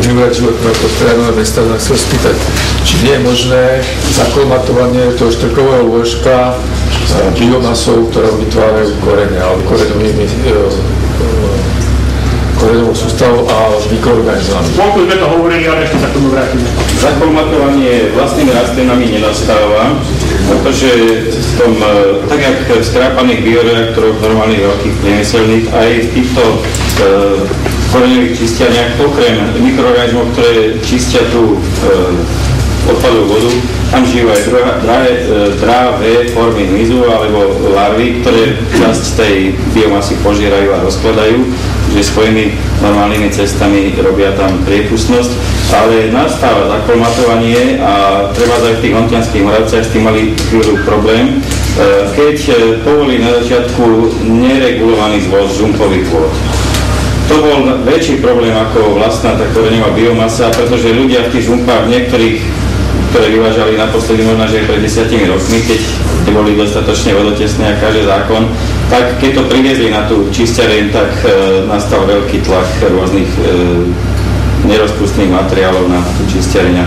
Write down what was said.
využívať životného prostredia na mesta, tak sa spýtať, či nie je možné zakolmatovanie toho štrkového lôžka biomasou, ktorá vytvárajú korene, alebo koreňovou sústavou a mikroorganizmami. Vonku sme to hovorili, ale ešte sa k tomu vrátime. Zakolmatovanie vlastnými rastlinami nenastáva, pretože v tom, tak jak v skrápaných bioreaktoroch normálnych veľkých priemyselných, aj v týchto koreňových čistiarniach, okrem mikroorganizmov, ktoré čistia tú odpadovú vodu, tam žijú aj dráve formy hmyzu alebo larvy, ktoré časť tej biomasy požierajú a rozkladajú, že svojimi normálnymi cestami robia tam priepustnosť, ale nastáva zakolmatovanie a treba aj v tých hontianských Moravciach s tým mali chvíľu problém, keď povolí na začiatku neregulovaný zvoz žumpových vôd. To bol väčší problém ako vlastná tá koreňová biomasa, pretože ľudia v tých žumpách niektorých, ktoré vyvážali naposledy možno, že pred 10 rokmi, keď neboli dostatočne vodotesné a každý zákon, tak keď to priviezli na tú čistiareň, tak nastal veľký tlak rôznych nerozpustných materiálov na tú čistiareň.